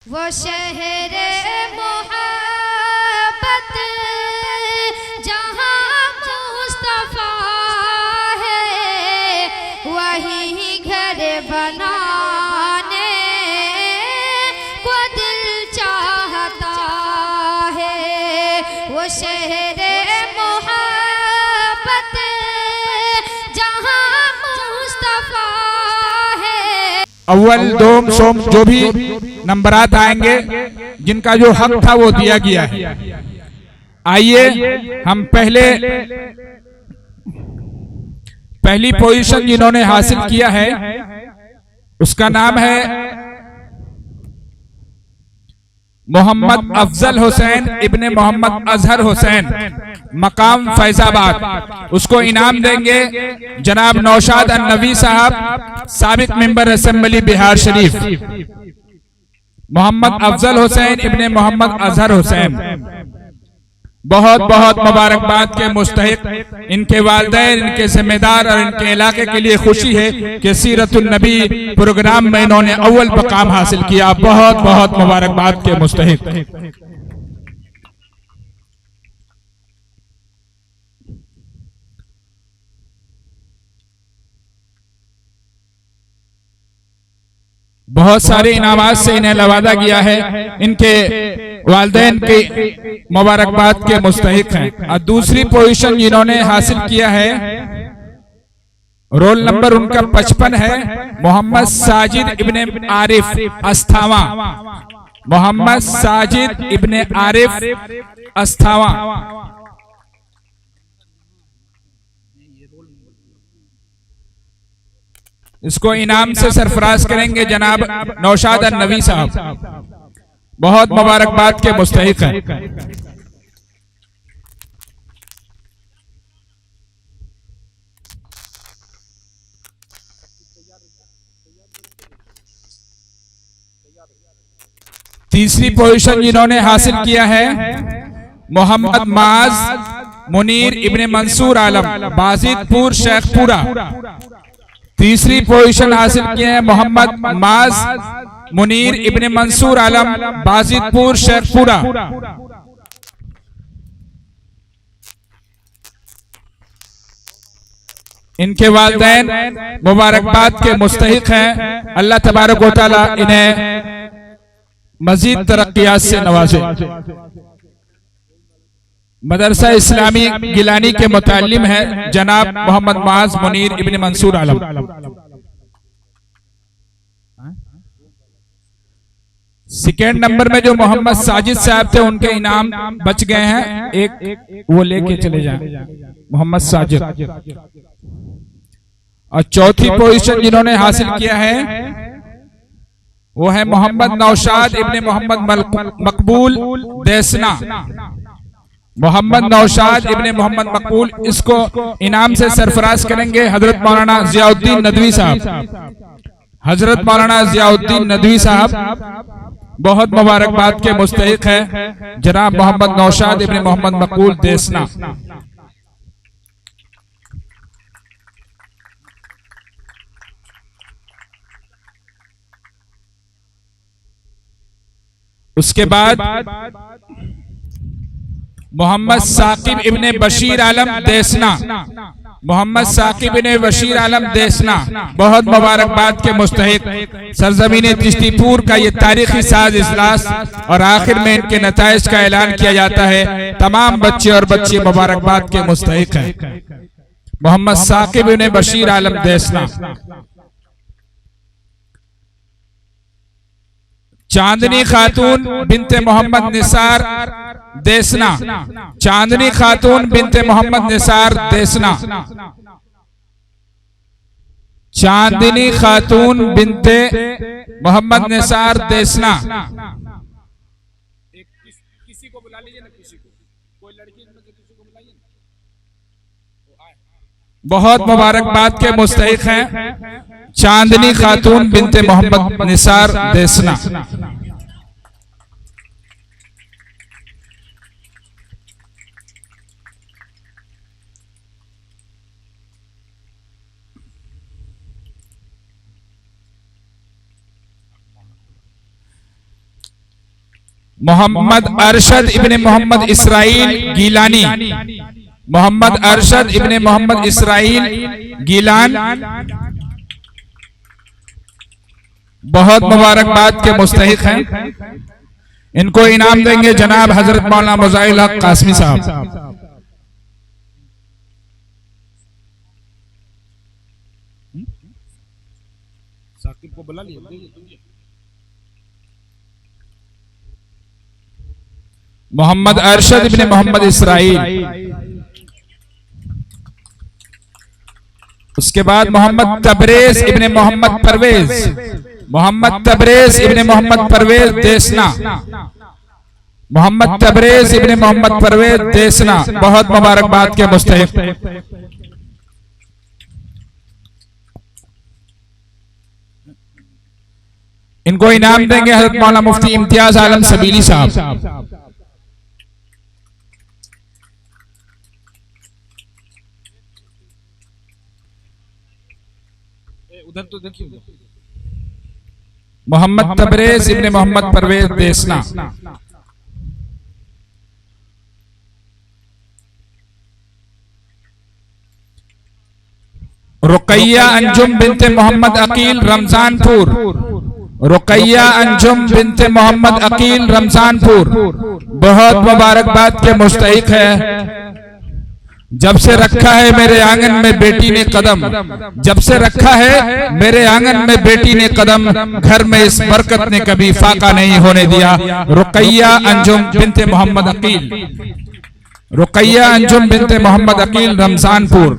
वो शहर मोहब्बत जहाँ मुस्तफा है, वही घर बनाने को दिल चाहता है। वो शहर मोहब्बत जहाँ मुस्तफा है। अव्वल दोम सोम जो भी नंबरात आएंगे, जिनका जो हक था वो दिया गया है। आइए हम पहली पोजीशन जिन्होंने हासिल किया है उसका नाम है मोहम्मद अफजल हुसैन इब्ने मोहम्मद अजहर हुसैन, मकाम फैजाबाद। उसको इनाम देंगे जनाब नौशाद अन्नवी साहब, साबिक मेंबर असेंबली बिहार शरीफ। मोहम्मद अफजल हुसैन इब्ने मोहम्मद अजहर हुसैन बहुत बहुत मुबारकबाद के मुस्तहिक। इनके वालिदैन, इनके जिम्मेदार और इनके इलाके के लिए खुशी है कि सीरतुन नबी प्रोग्राम में इन्होंने अव्वल मकाम हासिल किया। बहुत बहुत मुबारकबाद के मुस्तहिक। बहुत सारे इनामात से इन्हें नवाजा गया है। इनके वालिदैन के मुबारकबाद के मुस्तहिक हैं। और दूसरी पोजीशन जिन्होंने हासिल किया है, रोल नंबर उनका 55 है, मोहम्मद साजिद इब्ने आरिफ अस्थावा। मोहम्मद साजिद इब्ने आरिफ अस्थावा। इसको इनाम से सरफराज करेंगे जनाब नौशाद अन्नवी साहब। बहुत मुबारकबाद के मुस्तहिक हैं। तीसरी पोजीशन जिन्होंने हासिल किया है, मोहम्मद माज मुनीर इब्ने मंसूर आलम, बाजिदपुर शेखपुरा। तीसरी पोजीशन हासिल किए हैं मोहम्मद माज मुनीर इब्ने मंसूर आलम, बाजिदपुर शेखपुरा। इनके वालिदैन मुबारकबाद के मुस्तहिक हैं। अल्लाह तबारक व तआला इन्हें मजीद तरक्कियात से नवाजे। मदरसा इस्लामी गिलानी के मुतालिम है जनाब मोहम्मद माज मुनीर इब्ने मंसूर आलम। सेकेंड नंबर में जो मोहम्मद साजिद साहब थे, उनके इनाम बच गए हैं, एक वो लेके चले जाएं, मोहम्मद साजिद। और चौथी पोजीशन जिन्होंने हासिल किया है वो है मोहम्मद नौशाद इब्ने मोहम्मद मकबूल देसना। मोहम्मद नौशाद इब्ने मोहम्मद मकबूल, इसको इनाम से सरफराज करेंगे हजरत मौलाना जियाउद्दीन नदवी साहब। हजरत मौलाना जियाउद्दीन नदवी साहब बहुत मुबारकबाद के मुस्तहिक है जनाब मोहम्मद नौशाद इब्ने मोहम्मद मकबूल देसना। उसके बाद मोहम्मद साकिब इब्ने बशीर आलम देसना। मोहम्मद साकिब इब्ने बशीर आलम देसना बहुत मुबारकबाद के मुस्तहिक। सरजमीन चिश्तीपुर का ये तारीखी साज इजलास और आखिर में इनके नताइज का ऐलान किया जाता है। तमाम बच्चे और बच्ची मुबारकबाद के मुस्तहिक हैं। मोहम्मद साकिब इब्ने बशीर आलम देसना। चांदनी खातून बिनते मोहम्मद निसार देसना। चांदनी खातून बिनते मोहम्मद निसार देसना। चांदनी खातून बिनते मोहम्मद निसार देसना। किसी को बुला लीजिए ना, किसी को, कोई लड़की में से किसी को बुलाइए। बहुत मुबारकबाद के मुस्तहिक हैं चांदनी खातून बिनते मोहम्मद निसार देसना। मोहम्मद अरशद इब्ने मोहम्मद इसराइल गीलानी, मोहम्मद अरशद इब्ने मोहम्मद इसराइल गीलान बहुत मुबारकबाद के मुस्तहिक हैं। इनको इनाम देंगे जनाब हजरत मौलाना मुज़ाहिल हक कासमी साहब। साकिब को बुला लिया। मोहम्मद अरशद इब्ने मोहम्मद इसराइल, उसके बाद मोहम्मद तबरेज इब्ने मोहम्मद परवेज, मोहम्मद तबरेज इब्ने मोहम्मद परवेज देसना, मोहम्मद तबरेज इब्ने मोहम्मद परवेज देसना बहुत मुबारकबाद के मुस्तहिक। इनको इनाम देंगे हजरत मौलाना मुफ्ती इम्तियाज आलम सबीली साहब। उधर तो देखिए, मोहम्मद तबरेज इब्ने मोहम्मद परवेज देसना। रुकैया अंजुम बिनते मोहम्मद अकील रमजानपुर, रुकैया अंजुम बिनते मोहम्मद अकील रमजानपुर बहुत मुबारकबाद के मुस्तहिक है। जब से रखा है मेरे आंगन में बेटी ने कदम, जब से रखा है मेरे आंगन में बेटी ने कदम, घर में इस बरकत ने कभी फाका नहीं होने दिया। रुकैया अंजुम बिनते मोहम्मद अकील, रुकैया अंजुम बिनते मोहम्मद अकील रमजानपुर।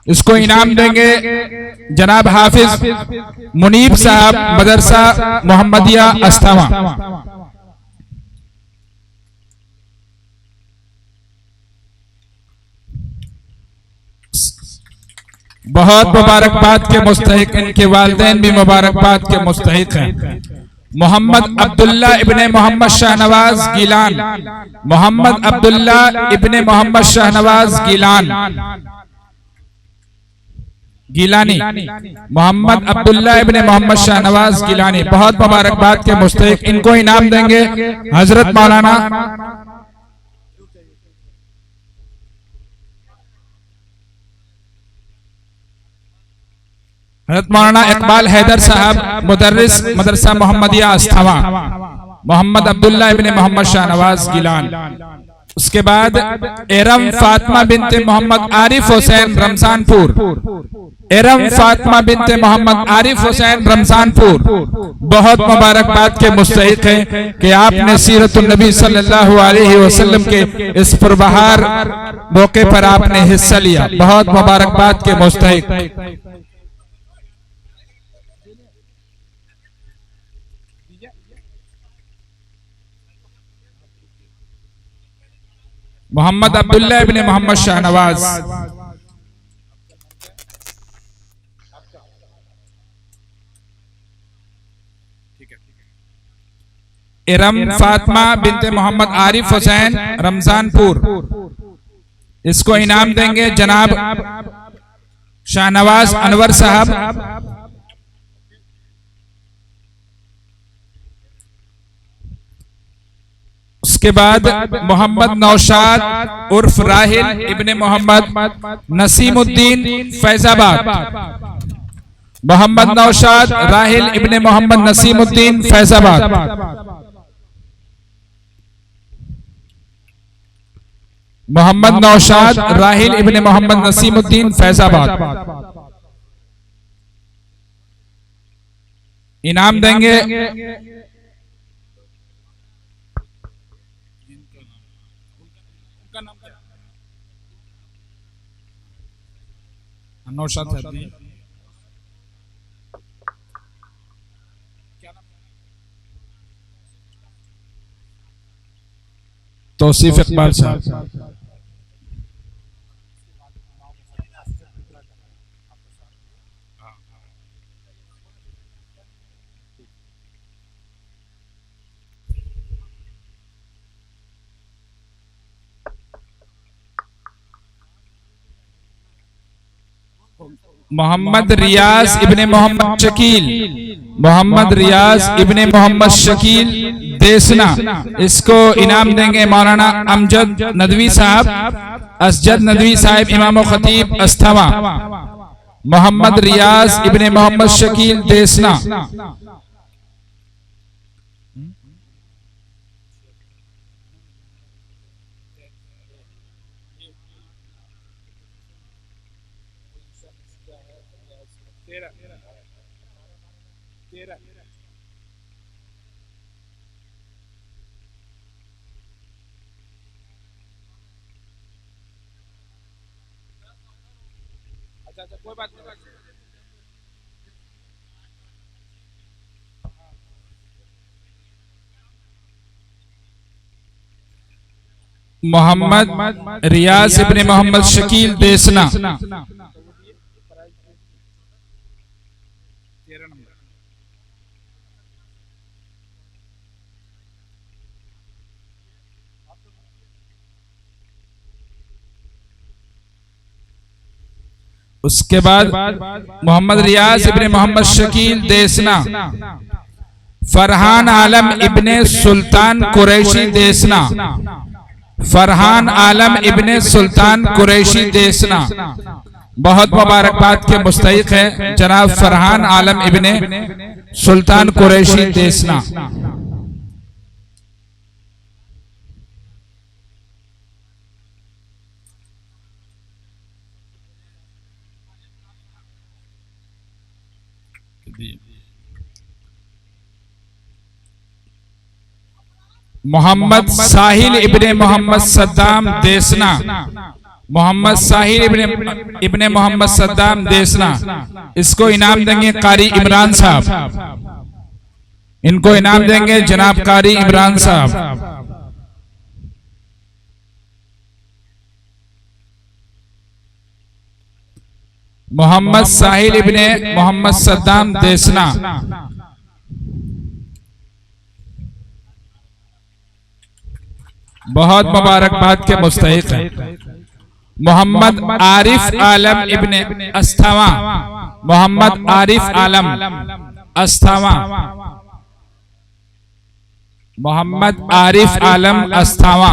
इसको इनाम देंगे जनाब हाफिज मुनीब साहब मदरसा मोहम्मदिया अस्थामा। बहुत मुबारकबाद के मुस्तहिक, इनके वालिदैन भी मुबारकबाद के मुस्तहिक हैं। मोहम्मद अब्दुल्ला इब्ने मोहम्मद शाहनवाज गीलान, मोहम्मद अब्दुल्ला इब्ने मोहम्मद शाहनवाज गीलान गीलानी, मोहम्मद अब्दुल्ला इब्ने मोहम्मद शाहनवाज गीलानी बहुत मुबारकबाद के मुस्तहिक। इनको इनाम देंगे हजरत मौलाना हजरत मौलाना इकबाल हैदर साहब मुदर्रिस मदरसा मोहम्मदिया अस्थामा, मोहम्मद अब्दुल्ला इब्ने मोहम्मद शाहनवाज गीलान। उसके बाद एरम फातिमा बिनते मोहम्मद आरिफ हुसैन रमजानपुर, एरम फातिमा बिनते मोहम्मद आरिफ हुसैन रमजानपुर बहुत मुबारकबाद के मुस्तहिक हैं कि आपने सीरतुन नबी सल्लल्लाहु अलैहि वसल्लम के इस पुरबहार मौके पर आपने हिस्सा लिया। बहुत मुबारकबाद के मुस्तहिक। मोहम्मद अब्दुल्ला इब्ने मोहम्मद शाहनवाज, इरम फातिमा बिनते मोहम्मद आरिफ हुसैन रमजानपुर। इसको इनाम देंगे जनाब शाहनवाज अनवर साहब। उसके बाद मोहम्मद नौशाद उर्फ राहिल इब्ने मोहम्मद नसीमुद्दीन फैजाबाद, मोहम्मद नौशाद राहिल इब्ने मोहम्मद नसीमुद्दीन फैजाबाद। मोहम्मद नौशाद राहिल इब्ने मोहम्मद नसीमुद्दीन फैजाबाद। इनाम देंगे नौशाद तौसीफ इकबाल साहब। मोहम्मद रियाज इब्ने मोहम्मद शकील, मोहम्मद रियाज इब्ने मोहम्मद शकील देसना, इसको इनाम देंगे मौलाना अमजद नदवी साहब, असजद नदवी साहब इमाम व खतीब अस्थवा। मोहम्मद रियाज इब्ने मोहम्मद शकील देसना। कोई बात नहीं। मोहम्मद रियाज इब्ने मोहम्मद शकील देसना। उसके बाद मोहम्मद रियाज इब्ने मोहम्मद शकील देसना। फरहान आलम इब्ने सुल्तान कुरैशी देसना। फरहान आलम इब्ने सुल्तान कुरैशी देसना। बहुत मुबारकबाद के मुस्तहिक है जनाब फरहान आलम इब्ने सुल्तान कुरैशी देसना। मोहम्मद साहिल इब्ने मोहम्मद सद्दाम देसना। मोहम्मद साहिल इब्ने मोहम्मद सद्दाम देसना, इसको इनाम देंगे कारी इमरान साहब। इनको इनाम देंगे जनाब कारी इमरान साहब। मोहम्मद साहिल इब्ने मोहम्मद सद्दाम देसना। बहुत मुबारकबाद के मुस्तहिक है। मोहम्मद आरिफ आलम इब्ने अस्थवा। मोहम्मद आरिफ आलम अस्थवा। मोहम्मद आरिफ आलम अस्थवा।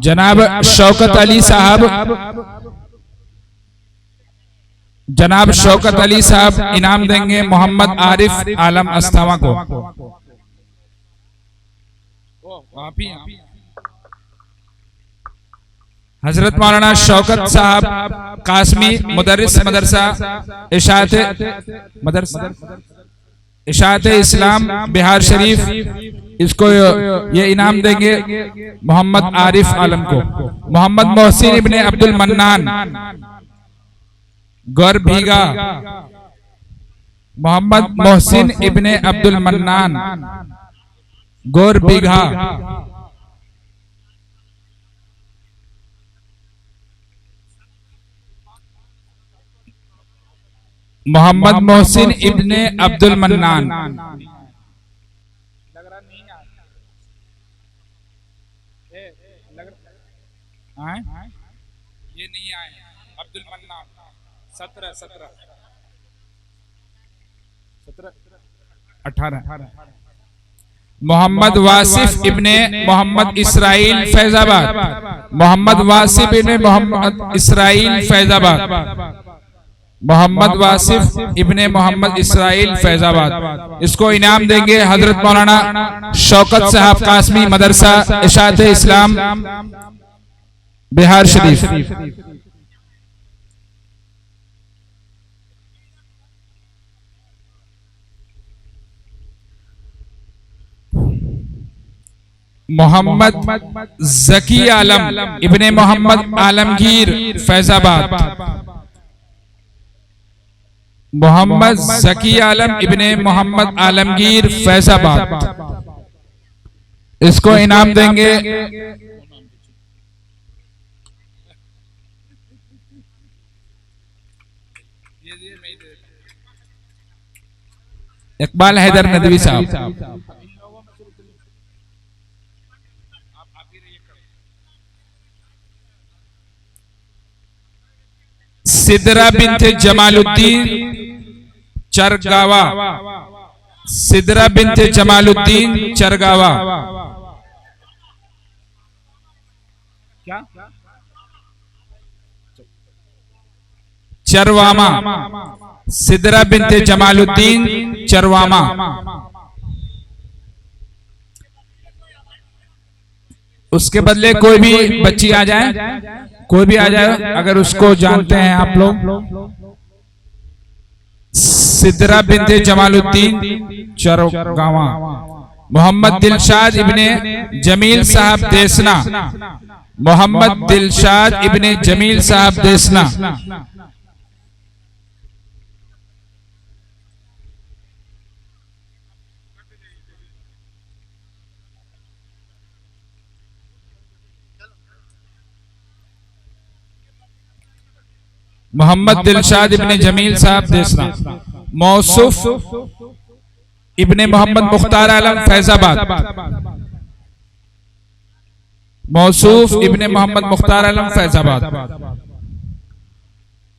जनाब शौकत अली साहब, जनाब शौकत अली साहब इनाम देंगे मोहम्मद आरिफ आलम अस्थवा को। हजरत मौलाना शौकत साहब कासमी मुदर्रिस मदरसा इशाअत इस्लाम बिहार शरीफ, इसको ये इनाम देंगे मोहम्मद आरिफ आलम को। मोहम्मद मोहसिन इब्ने अब्दुल मन्नान गौर भीगा। मोहम्मद मोहसिन इब्ने अब्दुल मन्नान गौर बीघा। मोहम्मद मोहसिन इब्ने अब्दुल मन्नान। ये नहीं आए अब्दुल मन्नान 17 18। मोहम्मद वासिफ इब्ने मोहम्मद इसराइल फैजाबाद। मोहम्मद वासिफ इब्ने मोहम्मद इसराइल फैजाबाद। मोहम्मद वासिफ इब्ने मोहम्मद इसराइल फैजाबाद, इसको इनाम देंगे हजरत मौलाना शौकत साहब कासमी मदरसा इशाअत इस्लाम बिहार शरीफ। मोहम्मद जकी आलम इब्ने मोहम्मद आलमगीर फैजाबाद। मोहम्मद जकी आलम इब्ने मोहम्मद आलमगीर फैजाबाद, इसको इनाम देंगे इकबाल हैदर नदवी साहब। सिदरा बिन्ते जमालुद्दीन चरगावा, सिदरा बिन्ते जमालुद्दीन चरगावा। क्या? चरवामा, सिदरा बिन्ते जमालुद्दीन चरवामा। उसके बदले कोई भी बच्ची आ जाए, कोई भी आ जाए अगर उसको जानते हैं आप लोग। सिदरा बिन्ते जमालुद्दीन चरगावा। मोहम्मद दिलशाद इब्ने जमील साहब देसना, मोहम्मद दिलशाद इब्ने जमील साहब देसना। मोहम्मद दिलशाद इब्ने जमील साहब देसना। मौसूफ इब्ने मोहम्मद मुख्तार आलम फैजाबाद, मौसूफ इब्ने मोहम्मद मुख्तार आलम फैजाबाद।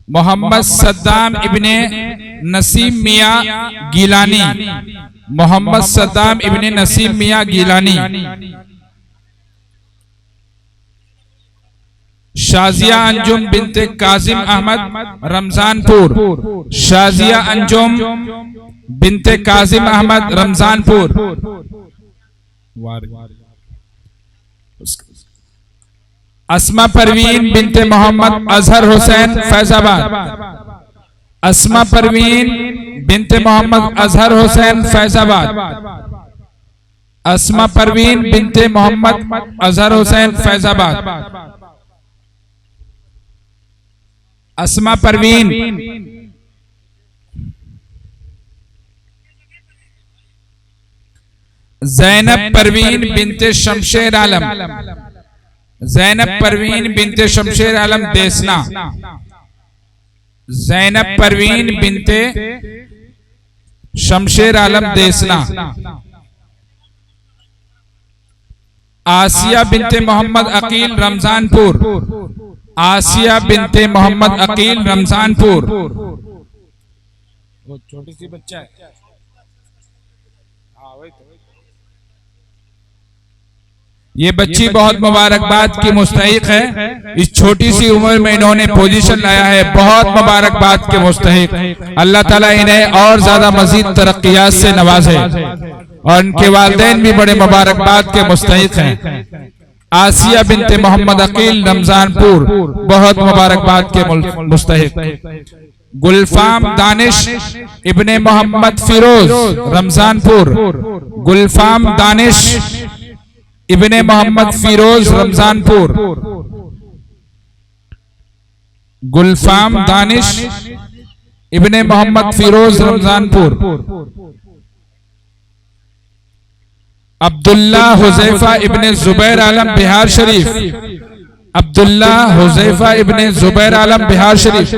मोहम्मद सद्दाम इब्ने नसीम मियां गिलानी, मोहम्मद सद्दाम इब्ने नसीम मियां गिलानी। शाजिया अंजुम बिनते काजिम अहमद रमजानपुर, शाजिया अंजुम बिनते काजिम अहमद रमजानपुर। अस्मा परवीन बिनते मोहम्मद अजहर हुसैन फैजाबाद, अस्मा परवीन बिनते मोहम्मद अजहर हुसैन फैजाबाद, अस्मा परवीन बिनते मोहम्मद अजहर हुसैन फैजाबाद। अस्मा परवीन ज़ैनब परवीन बिनते शमशेर आलम, ज़ैनब परवीन बिनते शमशेर आलम देसना, ज़ैनब परवीन बिनते शमशेर आलम देसना। आसिया बिनते मोहम्मद अकील रमजानपुर, आसिया बिनते मोहम्मद अकील रमजानपुर। वो छोटी सी बच्चा है। ये बच्ची बहुत मुबारकबाद की मुस्तहिक है। इस छोटी सी उम्र में इन्होंने पोजीशन लाया है, बहुत मुबारकबाद के मुस्तहिक। अल्लाह ताला इन्हें और ज्यादा मजीद तरक्कियात से नवाजे और इनके वालिदैन भी बड़े मुबारकबाद के मुस्तहिक हैं। आसिया बिनते मोहम्मद अकील रमजानपुर बहुत मुबारकबाद के मुस्तहिक। गुलफाम दानिश इब्ने मोहम्मद फिरोज रमजानपुर, गुलफाम दानिश इब्ने मोहम्मद फिरोज रमजानपुर, गुलफाम दानिश इब्ने मोहम्मद फिरोज रमजानपुर। अब्दुल्ला हुजैफा इब्ने जुबैर आलम बिहार शरीफ, अब्दुल्ला हुजैफा इब्ने जुबैर आलम बिहार शरीफ।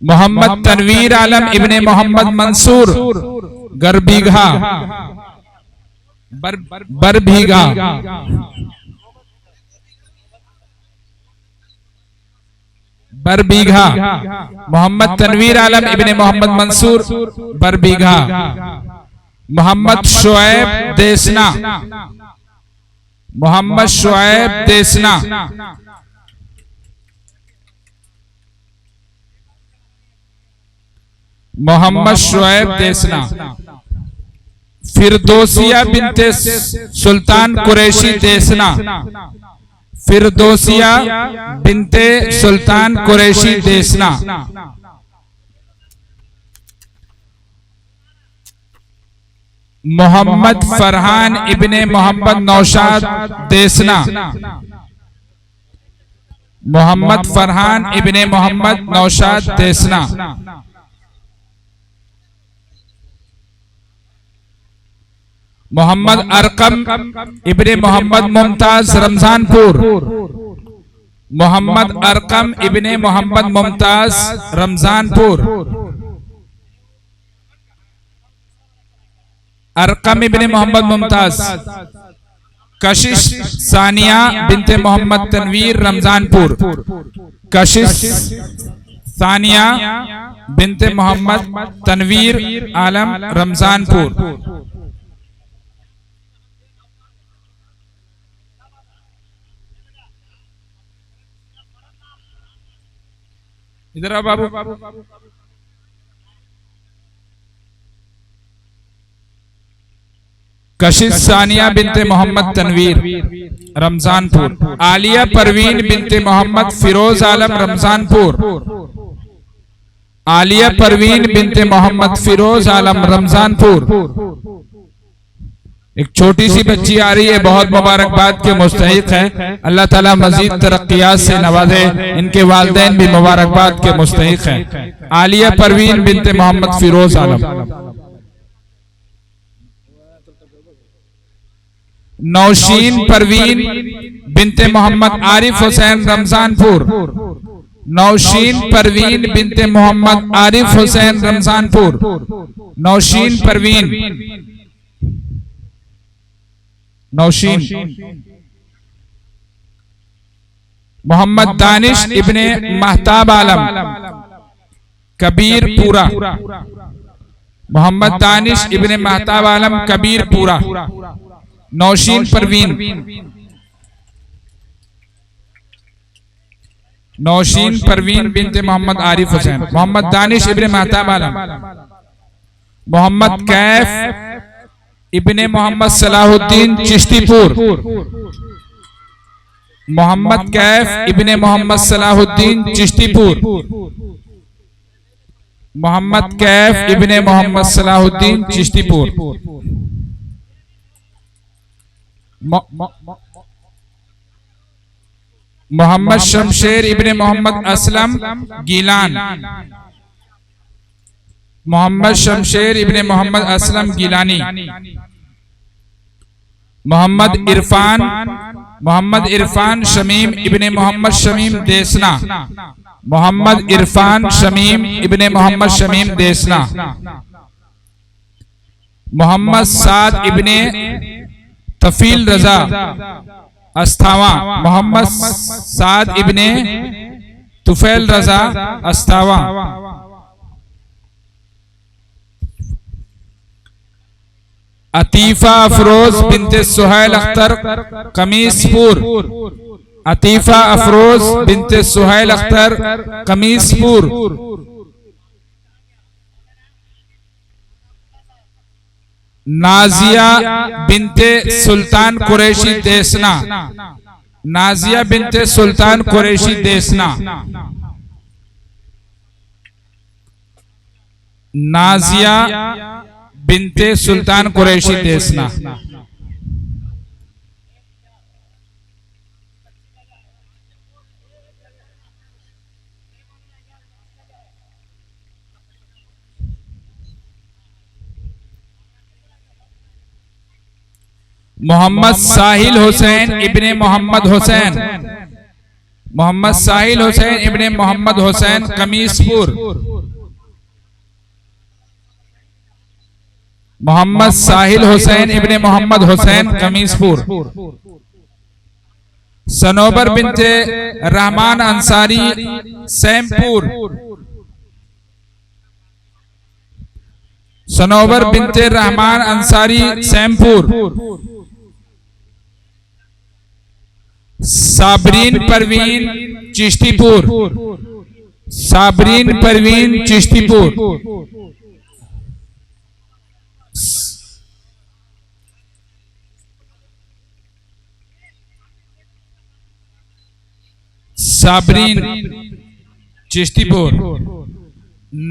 मोहम्मद तनवीर आलम इब्ने मोहम्मद मंसूर गरबीघा, बरबीघा। बरबीघा। मोहम्मद तनवीर आलम इब्ने मोहम्मद मंसूर बरबीघा। मोहम्मद शुएब देसना, मोहम्मद शुएब देसना। मोहम्मद शुएब देसना। फिरदौसिया बिनते सुल्तान कुरैशी देसना, फिरदौसिया बिनते सुल्तान कुरैशी देसना। मोहम्मद फरहान इब्ने मोहम्मद नौशाद देसना, मोहम्मद फरहान इब्ने मोहम्मद नौशाद देसना। मोहम्मद अरकम इब्ने मोहम्मद मुमताज रमजानपुर, मोहम्मद अरकम इब्ने मोहम्मद मुमताज रमजानपुर। अरकम इब्ने मोहम्मद मुमताज, कशिश सानिया बिनते मोहम्मद तनवीर रमजानपुर, कशिश सानिया बिनते मोहम्मद तनवीर आलम रमजानपुर। इधर आओ बाबू। कशिश सानिया बिनते मोहम्मद तनवीर रमजानपुर, आलिया परवीन बिनते मोहम्मद फिरोज आलम रमजानपुर, आलिया परवीन बिनते मोहम्मद फिरोज आलम रमजानपुर। एक छोटी सी बच्ची आ रही है, बहुत मुबारकबाद के मुस्तहिक है। अल्लाह ताला मजीद तरक्कियात से नवाजे, इनके वालिदैन भी मुबारकबाद के मुस्तहिक हैं। आलिया परवीन बिनते मोहम्मद फिरोज आलम। नौशीन परवीन बिनते मोहम्मद आरिफ हुसैन रमजानपुर, नौशीन परवीन बिनते मोहम्मद आरिफ हुसैन रमजानपुर, नौशीन परवीन, नौशीन। मोहम्मद दानिश इब्ने महताब आलम कबीरपुरा, मोहम्मद दानिश इब्ने महताब आलम कबीरपुरा, नौशीन परवीन, नौशीन परवीन बिनते मोहम्मद आरिफ हुसैन, मोहम्मद दानिश इब्ने महताब आलम, मोहम्मद कैफ इब्ने मोहम्मद सलाहुद्दीन चिश्तीपुर, मोहम्मद कैफ इब्ने मोहम्मद सलाहुद्दीन चिश्तीपुर, मोहम्मद कैफ इब्ने मोहम्मद सलाहुद्दीन चिश्तीपुर। मोहम्मद शमशेर इब्ने मोहम्मद असलम गीलान, मोहम्मद शमशेर इब्ने मोहम्मद असलम गीलानी, मोहम्मद इरफान शमीम इब्ने मोहम्मद शमीम देसना, मोहम्मद इरफान शमीम इब्ने मोहम्मद शमीम देसना, मोहम्मद साद इब्ने तफील रजा अस्तावा, मोहम्मद साद इब्ने तुफैल रजा अस्तावा। अतीफा अफरोज बिनते सुहैल अख्तर कमीसपुर, अतीफा अफरोज बिनते सुहैल अख्तर कमीसपुर। नाजिया बिनते सुल्तान कुरैशी देसना, नाजिया बिनते सुल्तान कुरैशी देसना, नाजिया बिनते सुल्तान कुरैशी देसना। मोहम्मद साहिल हुसैन इब्ने मोहम्मद हुसैन, मोहम्मद साहिल हुसैन इब्ने मोहम्मद हुसैन कमीसपुर, मोहम्मद साहिल हुसैन इब्ने मोहम्मद हुसैन कमीसपुर। सनोबर बिनते रहमान अंसारी सैमपुर, सनोबर बिनते रहमान अंसारी सैमपुर। साबरीन परवीन चिश्तीपुर, साबरीन परवीन चिश्तीपुर। साबरीन चिश्तीपुर।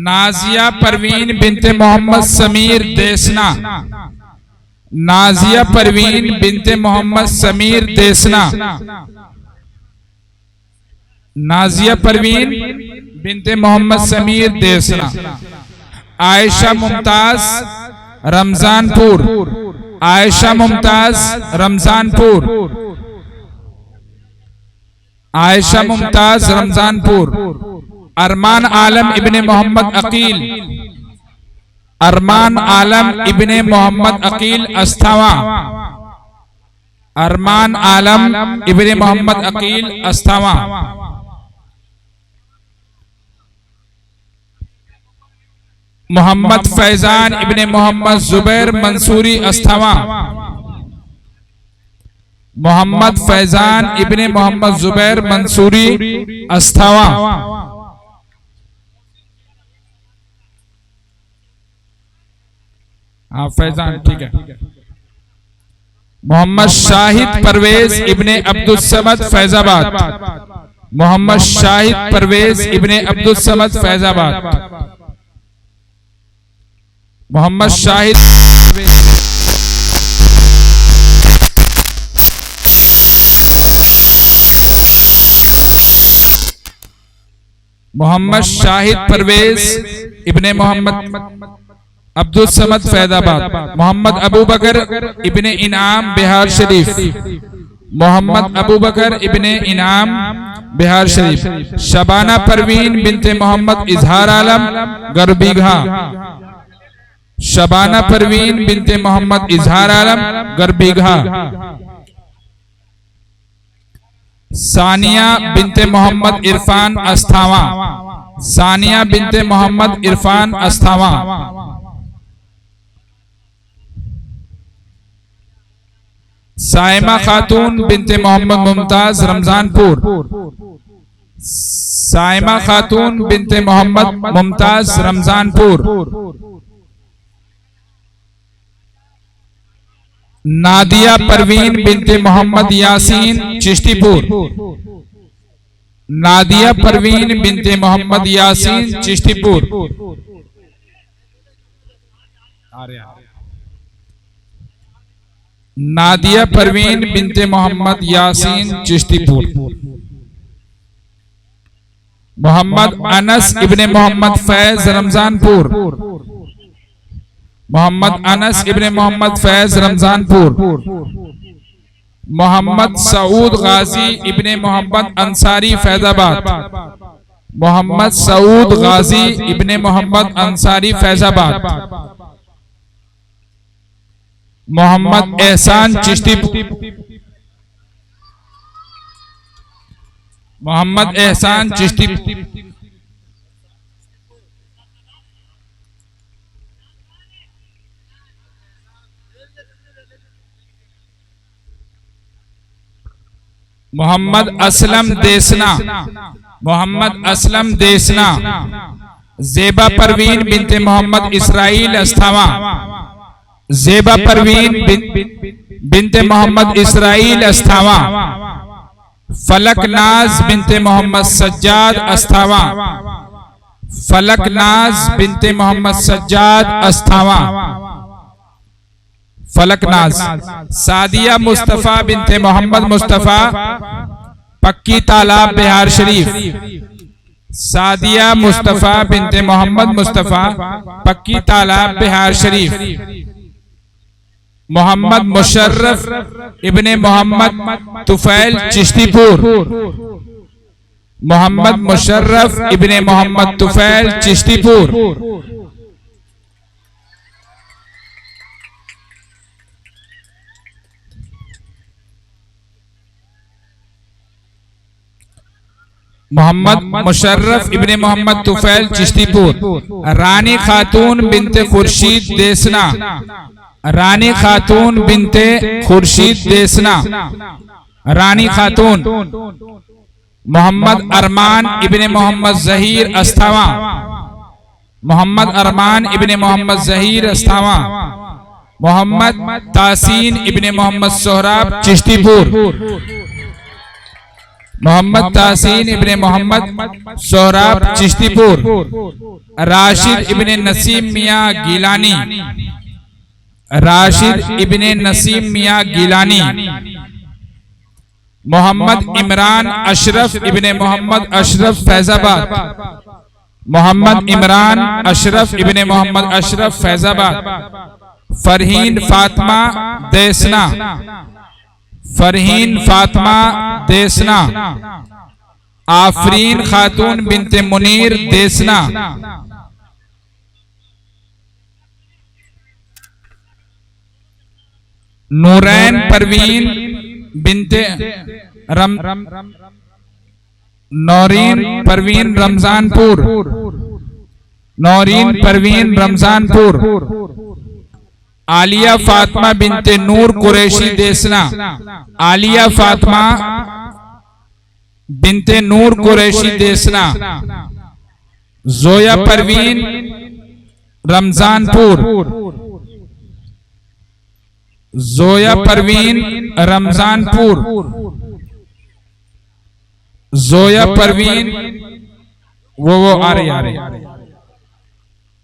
नाजिया परवीन बिनते मोहम्मद समीर देसना, नाजिया परवीन बिनते मोहम्मद समीर देसना, नाजिया परवीन बिनते मोहम्मद समीर देसना। आयशा मुमताज रमजानपुर, आयशा मुमताज रमजानपुर, आयशा मुमताज रमजानपुर। अरमान आलम इब्ने मोहम्मद अकील, अरमान आलम इब्ने मोहम्मद अकील अस्थावा, अरमान आलम इब्ने मोहम्मद अकील अस्थावा। मोहम्मद फैजान इब्ने मोहम्मद जुबैर मंसूरी अस्थावा, मोहम्मद फैजान इब्ने मोहम्मद जुबैर मंसूरी अस्थावा। हाँ फैजान ठीक है। मोहम्मद शाहिद परवेज इब्ने अब्दुल समद फैजाबाद, मोहम्मद शाहिद परवेज इब्ने अब्दुल समद फैजाबाद, मोहम्मद शाहिद मोहम्मद शाहिद परवेज इब्ने मोहम्मद अब्दुल समद फैजाबाद। मोहम्मद अबू बकर इब्ने इनाम बिहार शरीफ, मोहम्मद अबू बकर इब्ने इनाम बिहार शरीफ। शबाना परवीन बिनते मोहम्मद इजहार आलम गरबीघा, शबाना परवीन बिनते मोहम्मद इजहार आलम गरबीघा। सानिया बिनते मोहम्मद इरफान अस्थावा, सानिया बिनते मोहम्मद इरफान अस्थावा। साइमा खातून बिनते मोहम्मद मुमताज रमजानपुर, साइमा खातून बिनते मोहम्मद मुमताज रमजानपुर। नादिया परवीन बिनते मोहम्मद यासीन चिश्तीपुर, नादिया परवीन बिनते मोहम्मद यासीन चिश्तीपुर। नादिया परवीन बिनते मोहम्मद यासीन चिश्तीपुर। मोहम्मद अनस इब्ने मोहम्मद फैज रमजानपुर, मोहम्मद अनस इब्ने मोहम्मद फैज रमजानपुर। मोहम्मद सऊद गाजी इब्ने मोहम्मद अंसारी फैजाबाद, मोहम्मद सऊद गाजी इब्ने मोहम्मद अंसारी फैजाबाद। मोहम्मद एहसान चिश्ती, मोहम्मद एहसान चिश्ती। मोहम्मद असलम देसना, मोहम्मद असलम देसना। जेबा परवीन बिनते मोहम्मद इसराइल अस्थावा, जेबा परवीन बिनते मोहम्मद इसराइल अस्थावा। फलक नाज बिनते मोहम्मद सज्जाद अस्थावा, फलक नाज बिनते मोहम्मद सज्जाद अस्थावा। फलक नाज। सादिया मुस्तफा बिनते मोहम्मद मुस्तफा पक्की तालाब बिहार शरीफ, सादिया मुस्तफा बिनते मोहम्मद मुस्तफा पक्की तालाब बिहार शरीफ। मोहम्मद मुशर्रफ इब्ने मोहम्मद तुफैल चिश्तीपुर, मोहम्मद मुशर्रफ इब्ने मोहम्मद तुफैल चिश्तीपुर। मोहम्मद मुशर्रफ इब्ने मोहम्मद तुफैल चिश्तीपुर। रानी खातून बिनते खुर्शीद देसना, रानी खातून बिनते खुर्शीद देसना। रानी खातून। मोहम्मद अरमान इब्ने मोहम्मद जहीर अस्थावा, मोहम्मद अरमान इब्ने मोहम्मद जहीर अस्थावा। मोहम्मद तासीन इब्ने मोहम्मद सोहराब चिश्तीपुर, मोहम्मद तासीन इब्ने मोहम्मद सोहराब चिश्तीपुर। राशिद इब्ने नसीम मियां गिलानी, राशिद इब्ने नसीम मियां गिलानी। मोहम्मद इमरान अशरफ इब्ने मोहम्मद अशरफ फैजाबाद, मोहम्मद इमरान अशरफ इब्ने मोहम्मद अशरफ फैजाबाद। फरहीन फातिमा देसना, फरहीन फातिमा देसना। आफरीन खातून बिनते मुनीर देसना, नूरैन परवीन बिनते नौरीन परवीन रमजानपुर, नौरीन परवीन रमजानपुर। आलिया फातिमा बिनते नूर कुरैशी देसना, आलिया फातिमा बिनते नूर कुरैशी देसना। जोया परवीन रमजानपुर, जोया परवीन रमजानपुर, जोया परवीन वो आ रही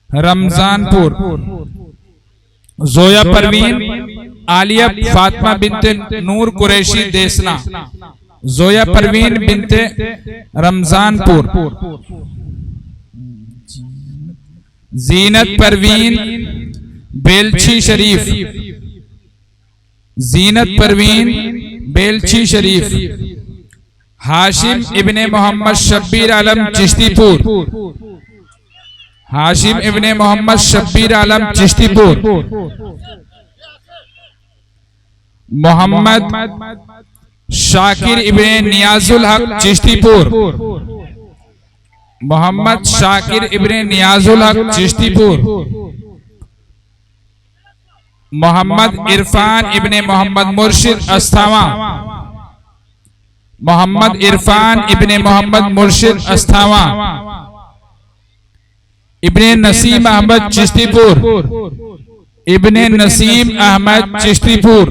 रमजानपुर। जोया परवीन आलिया फातिमा बिनते नूर कुरैशी देसना, जोया परवीन बिनते रमजानपुर। जीनत परवीन बेलछी शरीफ, जीनत परवीन बेलछी शरीफ। हाशिम इब्ने मोहम्मद शब्बीर आलम चिश्तीपुर, हाशिम इब्ने मोहम्मद शब्बीर आलम चिश्तीपुर। मोहम्मद शाकिर इब्ने नियाजुल हक चिश्तीपुर, मोहम्मद शाकिर इब्ने नियाजुल हक चिश्तीपुर। मोहम्मद इरफान इब्ने मोहम्मद मुर्शिद अस्थावा, मोहम्मद इरफान इब्ने मोहम्मद मुर्शिद अस्थावा। इब्ने नसीम अहमद चिश्तीपुर, इब्ने नसीम अहमद चिश्तीपुर।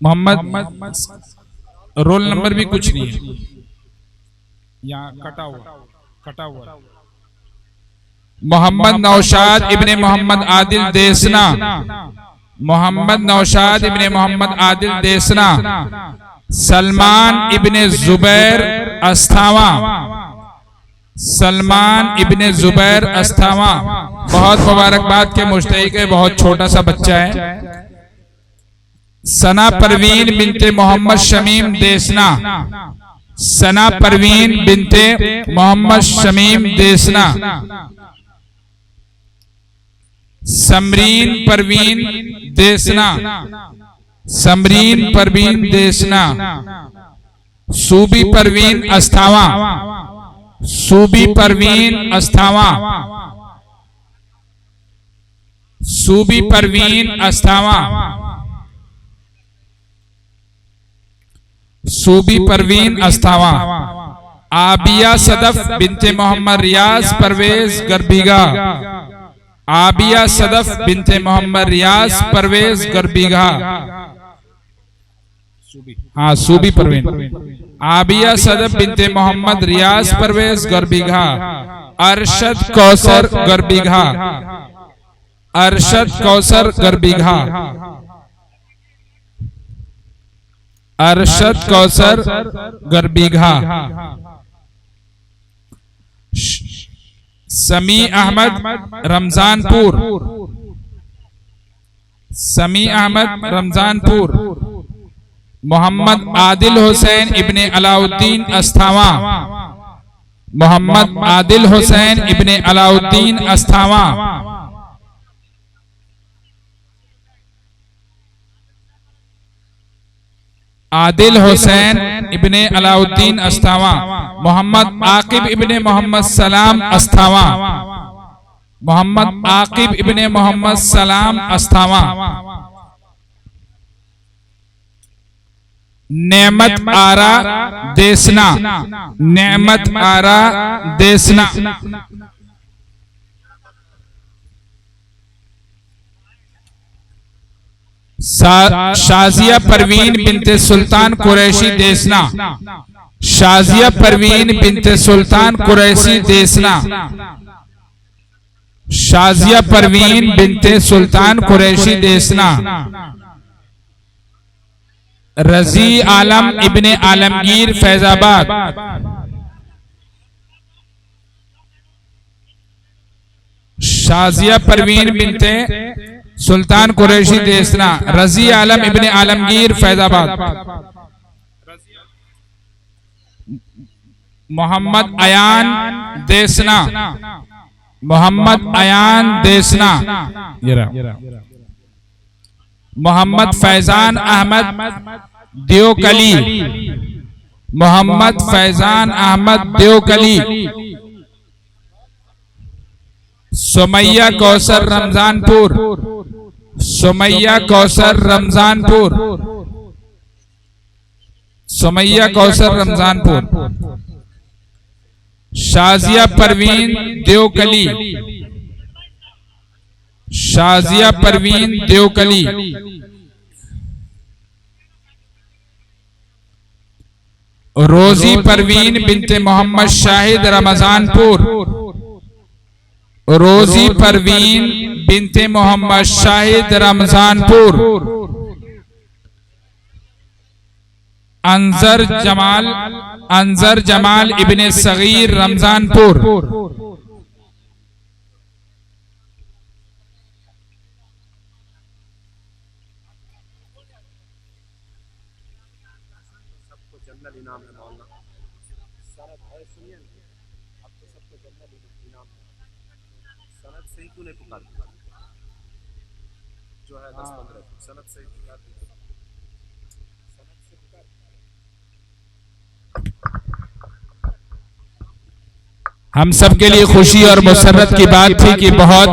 मोहम्मद रोल नंबर भी कुछ नहीं है, यहाँ कटा हुआ। मोहम्मद नौशाद इब्ने मोहम्मद आदिल देसना, मोहम्मद नौशाद इब्ने मोहम्मद आदिल देसना। सलमान इब्ने जुबैर अस्थावा, सलमान इब्ने जुबैर अस्थावा। बहुत मुबारकबाद के मुस्तहिक है, बहुत छोटा सा बच्चा है। सना परवीन बिनते मोहम्मद शमीम देसना, सना परवीन बिनते मोहम्मद शमीम देसना। समरीन परवीन देसना, समरीन परवीन देसना। सूबी परवीन अस्थावा, सूबी परवीन अस्थावा, सूबी परवीन अस्थावा, सूबी परवीन अस्थावा। आबिया सदफ बिनते मोहम्मद रियाज परवेज गर्बीगा, आबिया सदफ बिनते मोहम्मद रियाज परवेज गर्बीगा। हाँ सूबी परवीन। आबिया सदफ बिनते मोहम्मद रियाज परवेज गर्बीगा। अरशद कौसर गर्बीगा, अरशद कौसर गर्बीगा, अरशद कौसर गर्बीगा। समी अहमद रमजानपुर, समी अहमद रमजानपुर। मोहम्मद आदिल हुसैन इब्ने अलाउद्दीन अस्थावा, मोहम्मद आदिल हुसैन इब्ने अलाउद्दीन अस्थावा। आदिल हुसैन इब्ने अलाउद्दीन अस्थावा। मोहम्मद आकिब इब्ने मोहम्मद सलाम अस्थावा, मोहम्मद आकिब इब्ने मोहम्मद सलाम अस्थावा। नेमत आरा देसना, नेमत आरा देसना। शाजिया परवीन बिनते सुल्तान कुरैशी देसना, शाजिया परवीन बिनते सुल्तान कुरैशी देसना। शाजिया परवीन बिनते सुल्तान कुरैशी देसना। रजी आलम इब्ने आलमगीर फैजाबाद, शाजिया परवीन बिनते सुल्तान कुरैशी देसना। रजी आलम इब्ने आलमगीर फैजाबाद। मोहम्मद अयान देसना, मोहम्मद अयान देसना, ये रहा। मोहम्मद फैजान अहमद देवकली, मोहम्मद फैजान अहमद देवकली। सुमैया कौसर रमजानपुर, सुमैया कौसर रमजानपुर, सुमैया कौसर रमजानपुर। शाजिया परवीन देवकली, शाजिया परवीन देवकली। रोजी परवीन बिनते मोहम्मद शाहिद रमजानपुर, रोजी परवीन बिनते मोहम्मद शाहिद रमजानपुर। अंजर जमाल, अंजर जमाल इब्ने सगीर रमजानपुर। जनरल इनाम है मौलाना, सनद है, सुनिए ना, अब तो सबको जनरल इनाम है। सनद से ही क्यों नहीं पुकार जो है 10-15 सनद से ही पुकार सनद से पुकार। हम सबके लिए खुशी और मुसर्रत की बात थी कि बहुत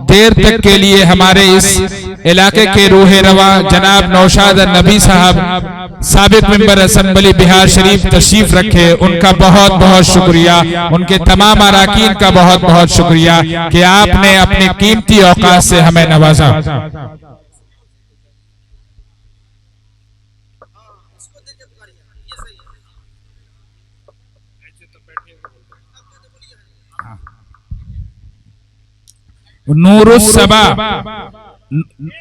देर तक के लिए हमारे इस इलाके के रूहे रवा जनाब नौशाद नबी साहब साबिक मेंबर असेंबली बिहार शरीफ तशरीफ रखे। उनका बहुत बहुत शुक्रिया, उनके तमाम अराकीन का बहुत बहुत शुक्रिया कि आपने अपने कीमती औकात से हमें नवाजा। नूरुस्सबा,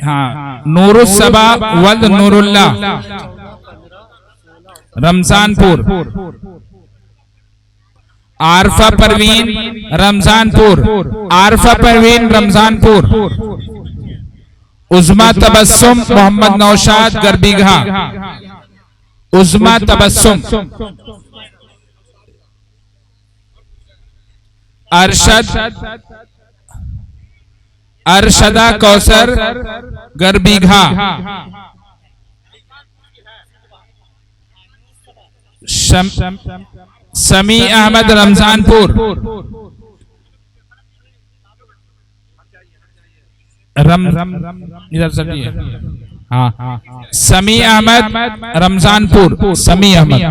हाँ, नूरुस्सबा वद नूरुल्लाह रमजानपुर। आरफा परवीन रमजानपुर, आरफा परवीन रमजानपुर। उज़्मा तबस्सुम मोहम्मद नौशाद गरबीघा, उज़्मा तबस्सुम। अरशद, अरशदा कौसर गरबीघा। समी अहमद रमजानपुर, इधर चलिए, हाँ, समी अहमद रमजानपुर, समी अहमद,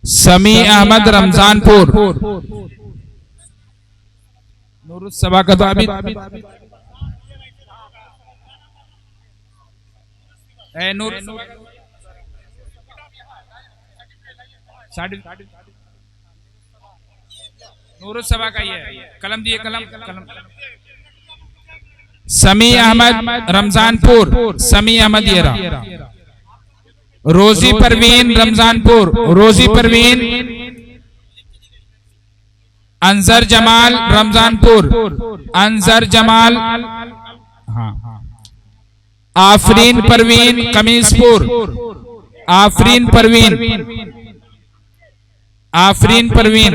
समी अहमद रमजानपुर। नूरुस्सबा का तो अभी नूरुस्सबा का ही है। कलम दिए, कलम, कलम। समी अहमद रमजानपुर, समी अहमद ये रहा। रोजी परवीन रमजानपुर, रोजी परवीन। अंजर जमाल रमजानपुर, अंजर जमाल, हाँ। आफरीन परवीन कमीजपुर, आफरीन परवीन, आफरीन परवीन।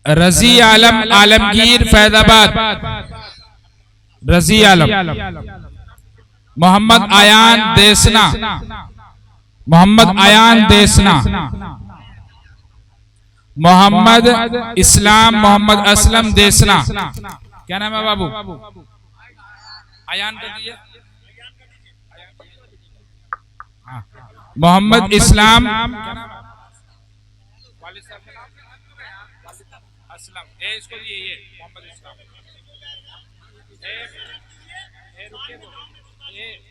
रजी आलम आलमगीर फैजाबाद, रजी आलम। मोहम्मद अयान देसना, मोहम्मद अयान देसना। मोहम्मद इस्लाम मोहम्मद असलम देसना। क्या नाम है बाबू? अयान कर दिया। मोहम्मद इस्लाम असलम, इसको ये मोहम्मद इस्लाम।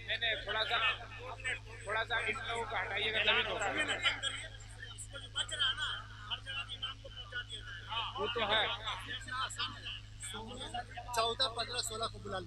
मैंने थोड़ा सा इन लोगों को हटाइएगा तभी तो। वो तो है 14, 15, 16 को बुला लो।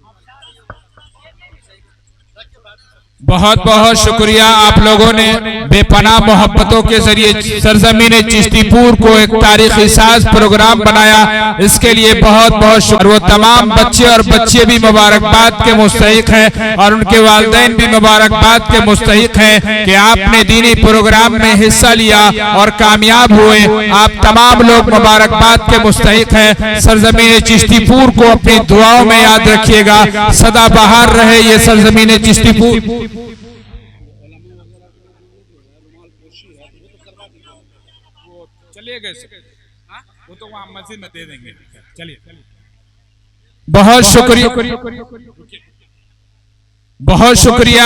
बहुत बहुत शुक्रिया। आप लोगों ने बेपनाह मोहब्बतों के जरिए सरजमीन चिश्तीपुर को एक तारीखी साज प्रोग्राम बनाया, इसके लिए बहुत बहुत शुक्रिया। वो तमाम बच्चे और बच्चे भी मुबारकबाद के मुस्तहिक हैं और उनके वालिदैन भी मुबारकबाद के मुस्तहिक हैं कि आपने दीनी प्रोग्राम में हिस्सा लिया और कामयाब हुए। आप तमाम लोग मुबारकबाद के मुस्तहिक हैं। सरजमीन चिश्तीपुर को अपनी दुआओं में याद रखिएगा, सदा बहार रहे ये सरजमीन चिश्तीपुर। वो तो वहां मस्जिद में दे देंगे। चलिए, बहुत शुक्रिया, बहुत शुक्रिया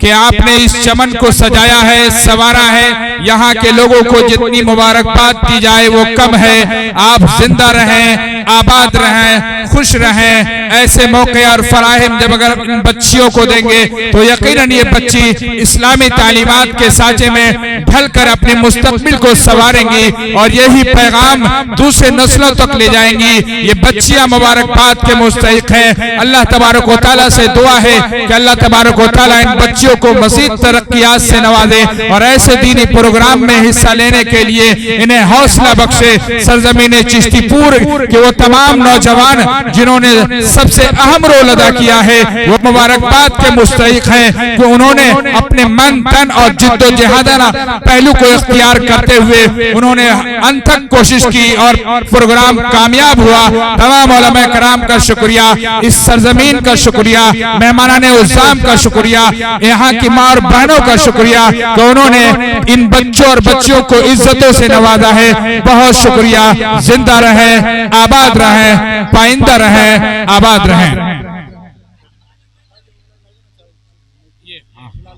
कि आपने इस चमन को सजाया है, संवारा है। यहाँ के लोगों को जितनी मुबारकबाद दी जाए वो कम है। आप जिंदा रहें, आबाद रहें, खुश रहें। ऐसे मौके और फराहिम जब अगर इन बच्चियों को देंगे तो यकीनन ये बच्ची इस्लामी तालीमात के साँचे में ढलकर अपने मुस्तकबिल को संवारेंगी और यही पैगाम दूसरे नस्लों तक ले जाएंगी। ये बच्चियां मुबारकबाद के मुस्तहिक हैं। अल्लाह तबारक व तआला से दुआ है कि अल्लाह तबारक व तआला इन बच्चियों को मजीद तरक्कियात से नवाजे और ऐसे दीनी प्रोग्राम में हिस्सा लेने के लिए इन्हें हौसला बख्शे। सरजमीन चिश्तीपुर के वो तमाम नौजवान जिन्होंने सबसे अहम रोल अदा किया है वो मुबारकबाद के मुस्तहिक हैं कि उन्होंने अपने मन तन और जिद्दोजहदाना पहलू को इख्तियार करते हुए उन्होंने अंत तक कोशिश की और प्रोग्राम कामयाब हुआ। तमाम उलमा कराम का शुक्रिया, इस सरजमीन का शुक्रिया, मेहमानाने उज़्ज़ाम का शुक्रिया, यहाँ की माँ और बहनों का शुक्रिया कि उन्होंने इन बच्चों और बच्चियों को इज्जतों से नवाजा है। बहुत शुक्रिया। जिंदा रहें, आबाद रहें, पाइंदा रहें, आबाद रहें।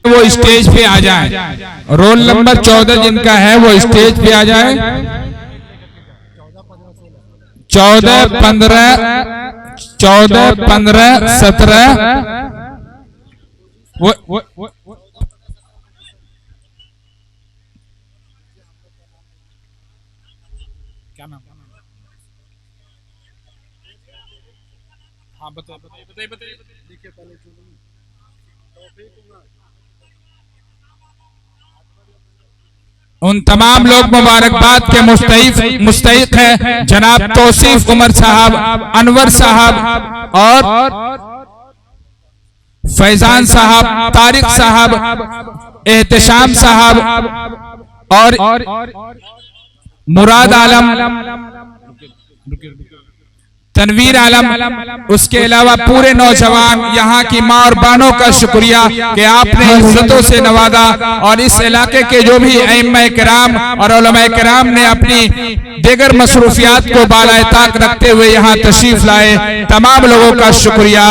वो स्टेज पे आ जाए। रोल नंबर 14 जिनका है वो स्टेज पे आ जाए। 14, 15, 17 वो क्या नाम? हाँ बताइए। देखिए पहले उन तमाम लोग मुबारकबाद के मुस्तहिक हैं। जनाब तौसीफ उमर साहब, अनवर साहब और फैजान साहब, तारिक साहब, एहतशाम साहब और मुराद आलम, तनवीर आलम, उसके अलावा पूरे नौजवान, यहाँ की माँ और बहनों का शुक्रिया कि आपने इज्जतों से नवाजा और इस इलाके के जो भी अइम्मा किराम और उलमा किराम ने अपनी दीगर मसरूफियात को बालाए ताक रखते हुए यहाँ तशरीफ लाए। तमाम लोगों का शुक्रिया।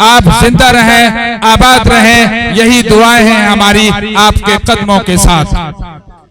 आप जिंदा रहें, आबाद रहें, यही दुआएं हैं हमारी आपके कदमों के साथ।